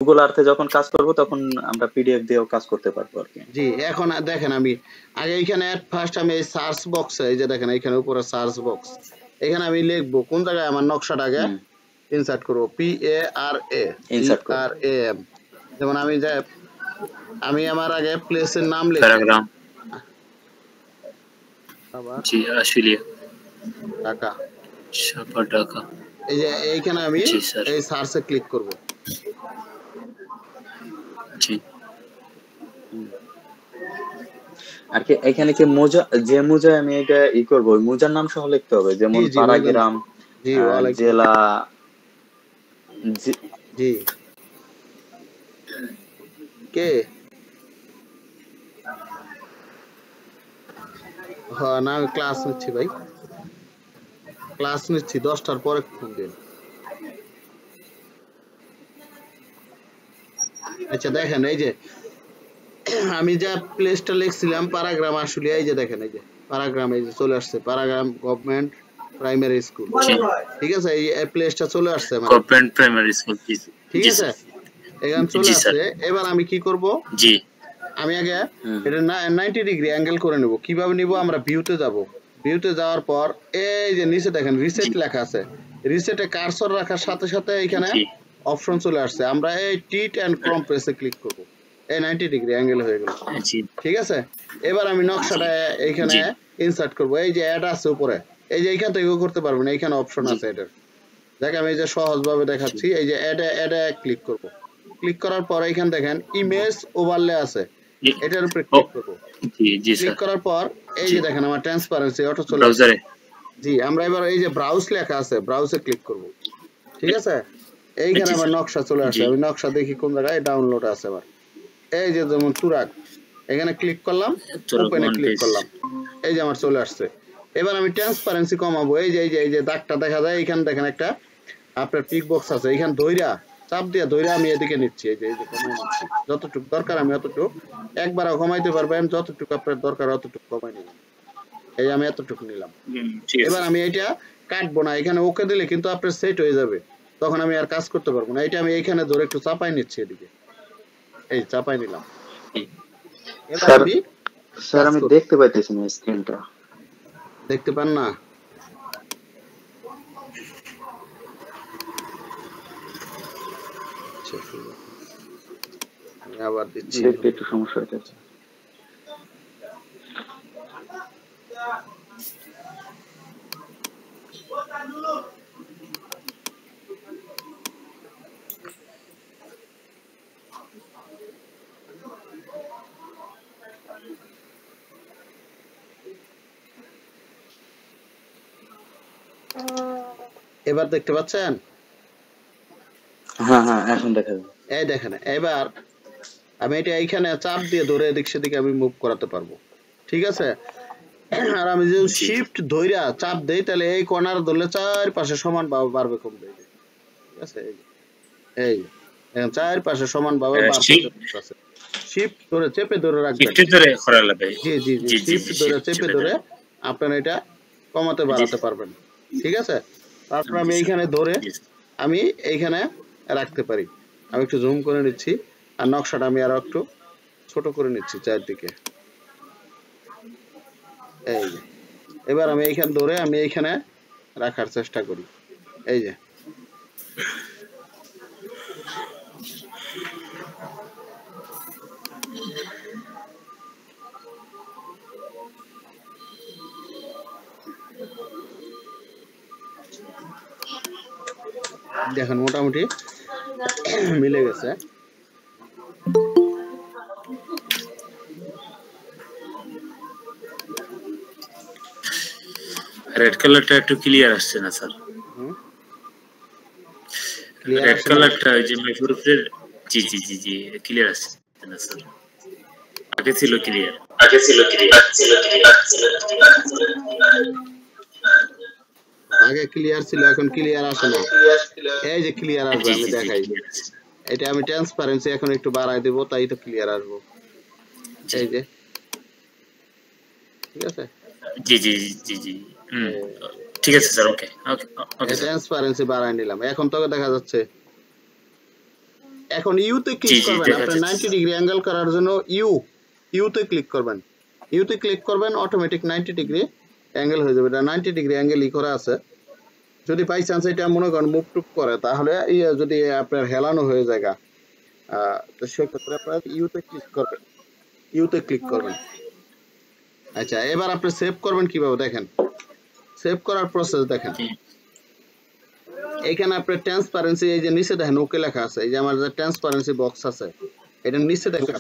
Google আর্থে যখন কাজ করব তখন আমরা পিডিএফ দিয়েও কাজ করতে পারবো আর কি। জি এখন দেখেন আমি আগে এখানে ফার্স্ট আমি এই সার্চ বক্সে এই যে দেখেন এখানে উপরে সার্চ বক্স এখানে আমি লিখবো কোন জায়গায় আমার নকশাটাকে ইনসার্ট করব PARAM যেমন আমি আমার আগে প্লেসের নাম লিখব প্যারাগ্রাম আবার জি আশুলিয়া ঢাকা সাপা ঢাকা এই যে এইখানে আমি জি স্যার এই সার্চে ক্লিক করব জি আর কি এখানে কি মোজা যে মোজা আমি এটা করব ওই মোজার নাম সহ লিখতে হবে যেমন পাড়াগ্রাম জি ওয়ালাইকুম জেলা জি কে হ্যাঁ না আমি ক্লাস নিচ্ছি ভাই ক্লাস নিচ্ছি 10টার পরে ফোন দিন আচ্ছা দেখেন এই যে আমি যা প্লেসটা লিখছিলাম প্যারাগ্রাম আসলে এই যে দেখেন এই যে প্যারাগ্রাম এই যে চলে আসছে প্যারাগ্রাম গভর্নমেন্ট প্রাইমারি স্কুল ঠিক আছে এই প্লেসটা চলে আসছে মানে গভর্নমেন্ট প্রাইমারি স্কুল ঠিক আছে এখানে চলে আসছে এবার আমি কি করব জি আমি আগে এটা 90 ডিগ্রি অ্যাঙ্গেল করে নেব কিভাবে নিব আমরা ভিউতে যাব ভিউতে যাওয়ার পর এই যে নিচে দেখেন রিসেট লেখা আছে রিসেটে কার্সর রাখার সাথে সাথে এখানে অপশন চলে আসছে আমরা এই টিট এন্ড কম্প্রেসে ক্লিক করব এই 90 ডিগ্রি অ্যাঙ্গেল হয়ে গেল ঠিক আছে এবার আমি নকশাটা এখানে ইনসার্ট করব এই যে অ্যাড আছে উপরে এই যে এখান থেকে করতে পারবেন এখানে অপশন আছে এটার দেখ আমি এই যে সহজভাবে দেখাচ্ছি এই যে অ্যাডে ক্লিক করব ক্লিক করার পর এখানে দেখেন ইমেজ ওভারলে আছে এটার উপরে ক্লিক করব জি ক্লিক করার পর এই যে দেখেন আমার ট্রান্সপারেন্সি অটো চলে আসছে জি আমরা এবার এই যে ব্রাউজ লেখা আছে ব্রাউজে ক্লিক করব ঠিক আছে এইখানে আমার নকশা চলে আসে আমি নকশা দেখি কোন জায়গায় ডাউনলোড আছে আবার এই যে যেমন তুরাগ এখানে ক্লিক করলাম ওপেনে ক্লিক করলাম এই যে আমার চলে আসছে এবার আমি ট্রান্সপারেন্সি কমাবো এই যে দাগটা দেখা যায় এখানে দেখেন একটা আপনার টিক বক্স আছে এখানে ধইরা চাপ দিয়ে ধইরা আমি এদিকে নিচ্ছি এই যে কমাই নিচ্ছি যতটুকু দরকার আমি অতটুকু একবারও কমাইতে পারবেন যতটুকু আপনার দরকার অতটুকু কমাই নেবেন এই আমি এতটুকু নিলাম এবার আমি এটা কাটবো না এখানে ওকে দিলে কিন্তু আপনার সেট হয়ে যাবে তখন আমি আর কাজ করতে পারবো না এটা আমি এইখানে ধরে একটু চাপাই নিচ্ছি এদিকে এই চাপাই নিলাম স্যার আমি দেখতে পাইতেছি না স্ক্রিনটা দেখতে পান না আবার দিচ্ছি একটু সমস্যা হচ্ছে এবার দেখতে পাচ্ছেন হ্যাঁ হ্যাঁ এখন দেখা যাচ্ছে এই দেখেন এবার আমি এটা এইখানে চাপ দিয়ে ধরে এদিক সেদিকে আমি মুভ করাতে পারবো ঠিক আছে আর আমি যদি শিফট ধইরা চাপ দেই তাহলে এই কর্নার ধরলে চারপাশে সমান ভাবে বাড়বে কমবে ঠিক আছে এই এখন চারপাশে সমান ভাবে বাড়বে শিফট ধরে চেপে ধরে রাখবেন শিফট ধরে করা লাগবে জি শিফট ধরে চেপে ধরে আপনারা এটা কমাতে বাড়াতে পারবেন ঠিক আছে তারপর আমি এইখানে ধরে আমি এইখানে রাখতে পারি আমি একটু জুম করে নিচ্ছি আর নকশাটা আমি আরো একটু ছোট করে নিচ্ছি চারদিকে এই যে এবার আমি এইখানে ধরে আমি এইখানে রাখার চেষ্টা করি এই যে দেখেন মোটামুটি মিলে গেছে রেড কালারটা একটু ক্লিয়ার আসছে না স্যার রেড কালারটা যে মেফুরের জি ক্লিয়ার আসছে না স্যার আগে ছিল ক্লিয়ার আগে ক্লিয়ার ছিল এখন ক্লিয়ার আসে না এই যে ক্লিয়ার আসবে আমি দেখাই এটা আমি ট্রান্সপারেন্সি এখন একটু বাড়াই দেব তাই তো ক্লিয়ার আসবে এই যে ঠিক আছে জি ঠিক আছে স্যার ওকে ট্রান্সপারেন্সি বাড়াই নিলাম এখন তো দেখা যাচ্ছে এখন ইউ তে ক্লিক করবেন আপনি 90 ডিগ্রি অ্যাঙ্গেল করার জন্য ইউ তে ক্লিক করবেন ইউতে ক্লিক করবেন অটোমেটিক 90 ডিগ্রি অ্যাঙ্গেল হয়ে যাবে এটা 90 ডিগ্রি অ্যাঙ্গেল করা আছে যদি বাই চান্স এটা মনে করেন মুভ টুক করে তাহলে যদি আপনার হেলানো হয়ে যায় তো সেক্ষেত্রে আপনার ইউতে ক্লিক করবেন আচ্ছা এবার আপনি সেভ করবেন কিভাবে দেখেন সেভ করার প্রসেস দেখেন এখানে আপনি ট্রান্সপারেন্সি এই যে নিচে দেখেন ওকে লেখা আছে এই যে আমার যে ট্রান্সপারেন্সি বক্স আছে এটা নিচে দেখেন